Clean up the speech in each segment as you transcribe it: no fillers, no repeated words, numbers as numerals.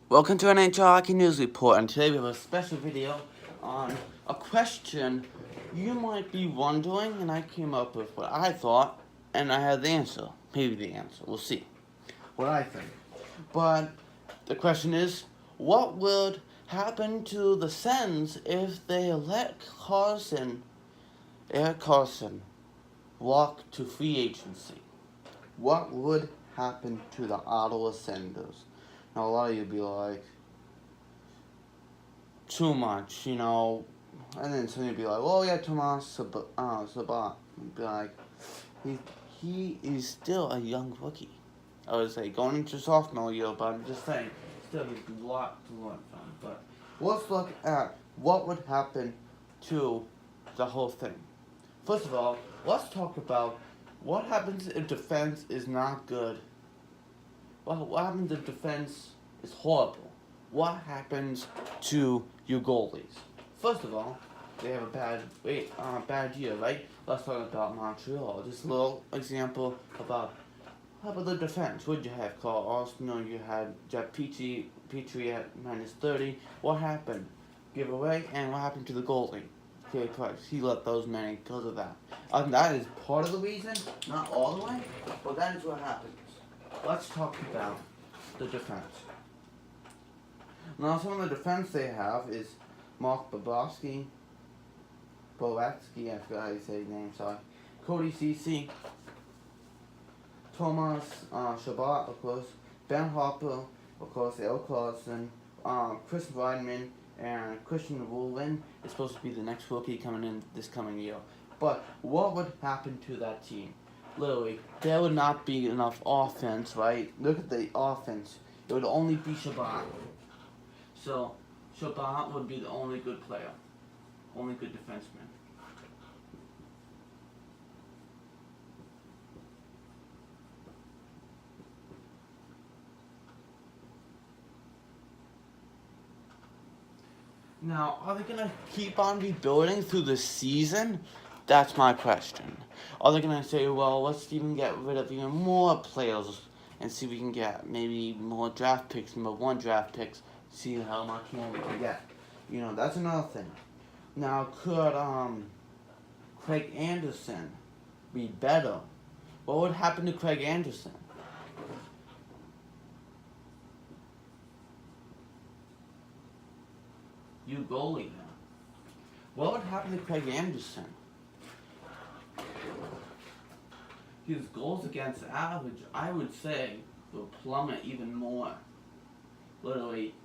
Welcome to NHL Hockey News Report, and today we have a special video on a question you might be wondering, and I came up with what I thought, and I had the answer. Maybe the answer. We'll see what I think. But the question is, what would happen to the Sens if they let Erik Karlsson, walk to free agency? What would happen to the Ottawa Senators? Now, a lot of you be like, too much, and then somebody be like, oh yeah, Tomas Sabat. Be like, he is still a young rookie. I would say going into sophomore year, but I'm just saying, still he's a lot to learn from. But let's look at what would happen to the whole thing. First of all, let's talk about what happens if defense is not good. What happens if defense is horrible? What happens to your goalies? First of all, they have a bad year, right? Let's talk about Montreal. Just a little example about how about the defense. What did you have, Carl Arsenal? You had Jeff Petrie at -30. What happened? Giveaway, and what happened to the goalie? Carey Price. He let those many because of that. That is part of the reason, not all the way, but that is what happens. Let's talk about the defense. Now, some of the defense they have is Mark Bobrovsky, I forgot how you say his name, sorry. Cody Ceci, Tomas Chabot, of course, Ben Harper, of course, Erik Karlsson, Chris Weidman, and Christian Woolen is supposed to be the next rookie coming in this coming year. But what would happen to that team? Literally, there would not be enough offense, right? Look at the offense. It would only be Chabot. So, Chabot would be the only good player. Only good defenseman. Now, are they going to keep on rebuilding through the season? That's my question. Are they going to say, well, let's even get rid of even more players and see if we can get maybe more draft picks, number 1 draft picks, see how much more we can get? That's another thing. Now, could Craig Anderson be better? What would happen to Craig Anderson? You goalie now. What would happen to Craig Anderson? His goals against average, I would say, will plummet even more. Literally.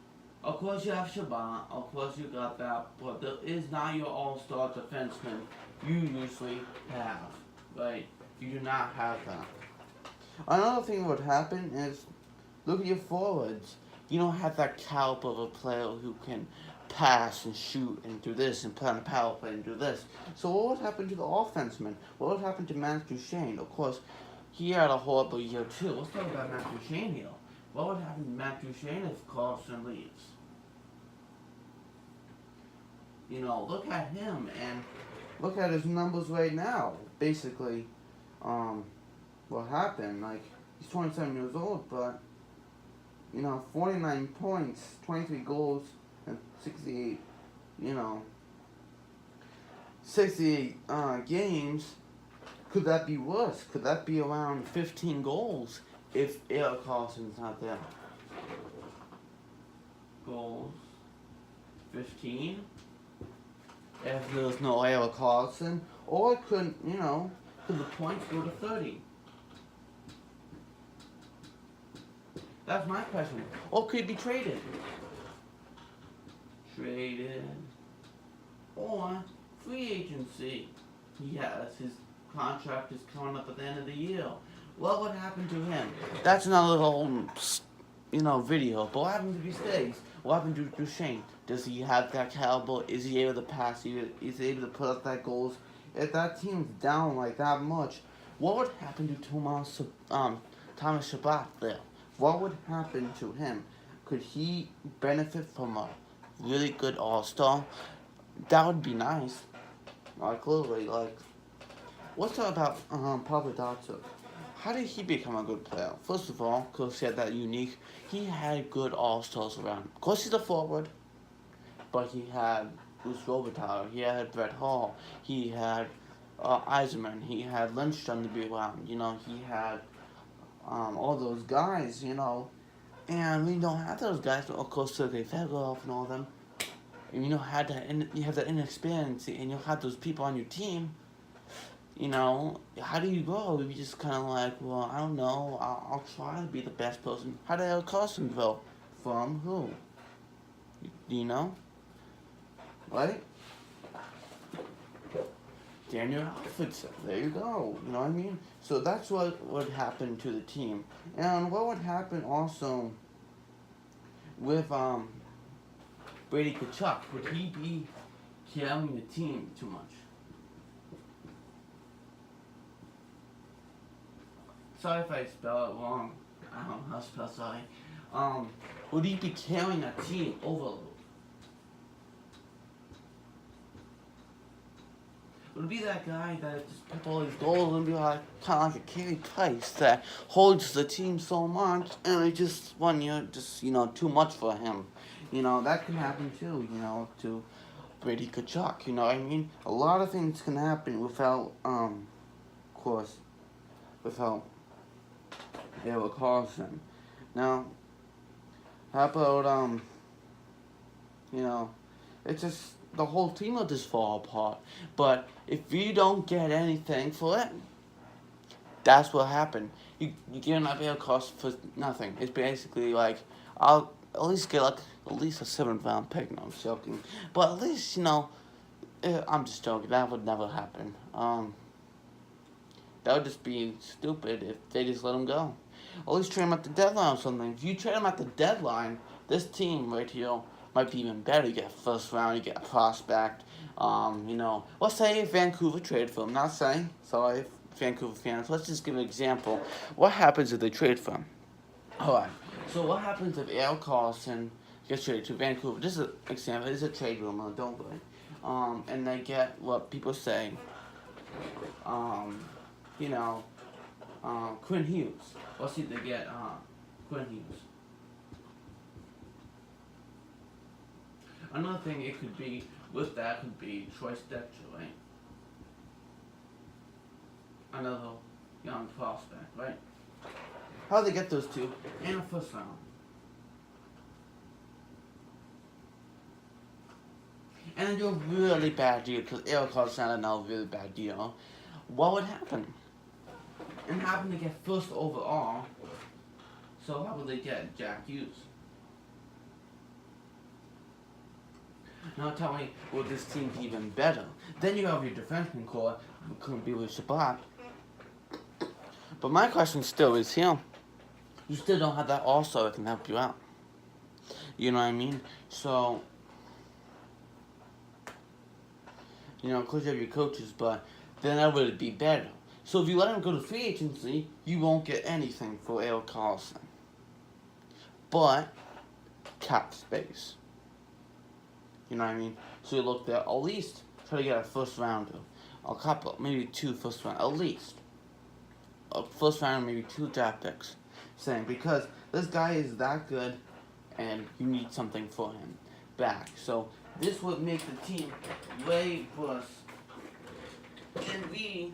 Of course you have Chabot, of course you got that, but there is not your all-star defenseman you usually have, right? You do not have that. Another thing that would happen is, look at your forwards. You don't have that caliber of a player who can pass and shoot and do this and play on a power play and do this. So what would happen to the offenseman? What would happen to Matt Duchene? Of course, he had a horrible year too. Let's talk about Matt Duchene here. What would happen to Matt Duchene if Karlsson leaves? Look at him and look at his numbers right now. Basically, what happened? Like, he's 27 years old, but 49 points, 23 goals, and 68, 68 games. Could that be worse? Could that be around 15 goals if Erik Karlsson's not there? Goals, 15. If there's no Erik Karlsson, or could the points go to 30? That's my question. Or could it be traded? Or free agency. Yes, his contract is coming up at the end of the year. What would happen to him? That's another whole, video. But what happens if he stays? What happened to Duchene? Does he have that caliber? Is he able to pass? Is he able to put up that goals? If that team's down like that much, what would happen to Thomas Chabot there? What would happen to him? Could he benefit from a really good all-star? That would be nice. Literally, let's talk about Pavel Datsyuk. how did he become a good player? First of all, because he had that unique, he had good all-stars around. Of course, he's a forward, but he had Bruce Robitaille, he had Brett Hall, he had Eiserman, he had Lindstrom to be around. He had all those guys. And we don't have those guys. Of course, Sergei Fedorov and all them. And you have that inexperience, and you have those people on your team. How do you grow? You just kind of like, well, I don't know. I'll try to be the best person. How did Erik Karlsson grow? From who? Do you know? Right? Daniel Alfredson. There you go. You know what I mean? So that's what would happen to the team. And what would happen also with Brady Tkachuk? Would he be carrying the team too much? Sorry if I spell it wrong. I don't know how to spell sorry. Would he be carrying a team overload? Would be that guy that just put all these goals and be like kind of like a Carey Price that holds the team so much, and it just too much for him. That can happen too. To Brady Tkachuk. You know what I mean? A lot of things can happen without of course, without Erik Karlsson. Now, how about it's just the whole team will just fall apart. But if you don't get anything for it, that's what happened. You give up Erik Karlsson for nothing. It's basically like, I'll at least get like at least a 7th-round pick. No, I'm joking. But at least I'm just joking. That would never happen. That would just be stupid if they just let him go. At least trade him at the deadline or something. If you trade him at the deadline, this team right here might be even better. You get a first round, you get a prospect. Let's say if Vancouver traded for him. Not saying, sorry, Vancouver fans. Let's just give an example. What happens if they trade for him? Alright, so what happens if Erik Karlsson gets traded to Vancouver? This is an example. This is a trade rumor, don't worry. And they get what people say, Quinn Hughes. Let's see if they get Quinn Hughes. Another thing it could be with that could be Troy Stecher, right? Another young prospect, right? How do they get those two in the first round? And then do a really bad deal, because Erik Karlsson had another really bad deal. What would happen? And happen to get first overall. So how would they get Jack Hughes? Now tell me, will this team be even better? Then you have your defenseman core, who couldn't be with Shabbat. But my question still is here. You still don't have that all-star that can help you out. You know what I mean? So, of course you have your coaches, but then that would be better. So if you let him go to free agency, you won't get anything for Erik Karlsson. But, cap space. You know what I mean? So you look there, at least try to get a first rounder. A couple, maybe 2 first round, at least. A first round, maybe 2 draft picks. Saying, because this guy is that good, and you need something for him back. So this would make the team way worse. And we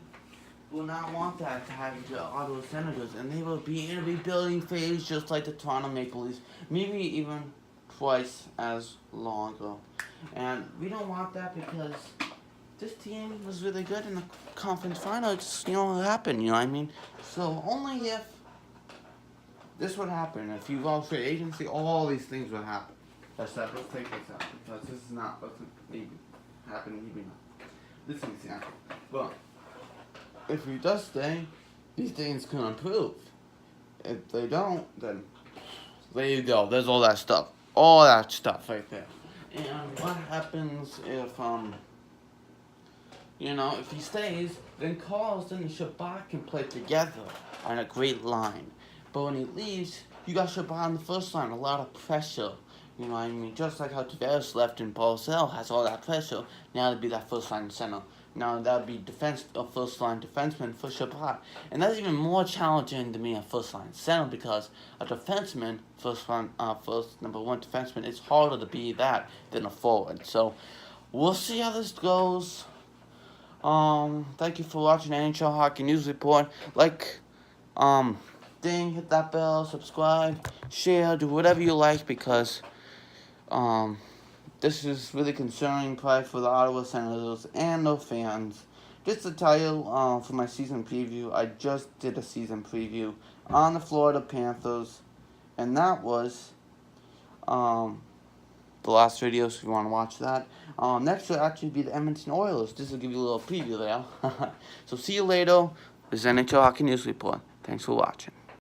will not want that to happen to Ottawa Senators, and they will be in a rebuilding phase just like the Toronto Maple Leafs. Maybe even twice as longer. And we don't want that because this team was really good in the conference final. It just, happened, you know what I mean? So only if this would happen, if you go free agency, all these things would happen. Let's take this out, because this is not what's maybe happening, maybe not. This example. But if he does stay, these things can improve. If they don't, then there you go. There's all that stuff. All that stuff right there. And what happens if, if he stays, then Karlsson and Shabbat can play together on a great line. But when he leaves, you got Shabbat on the first line, a lot of pressure. You know what I mean? Just like how Tavares left and Paul Sell has all that pressure. Now to be that first line center. Now that would be a first line defenseman for Shabbat. And that's even more challenging to me a first line center because a defenseman, first number one defenseman, it's harder to be that than a forward. So we'll see how this goes. Thank you for watching NHL Hockey News Report. Hit that bell, subscribe, share, do whatever you like because this is really concerning probably for the Ottawa Senators and their fans. Just to tell you, for my season preview, I just did a season preview on the Florida Panthers, and that was the last video, so if you want to watch that. Next will actually be the Edmonton Oilers. This will give you a little preview there. So see you later. This is NHL Hockey News Report. Thanks for watching.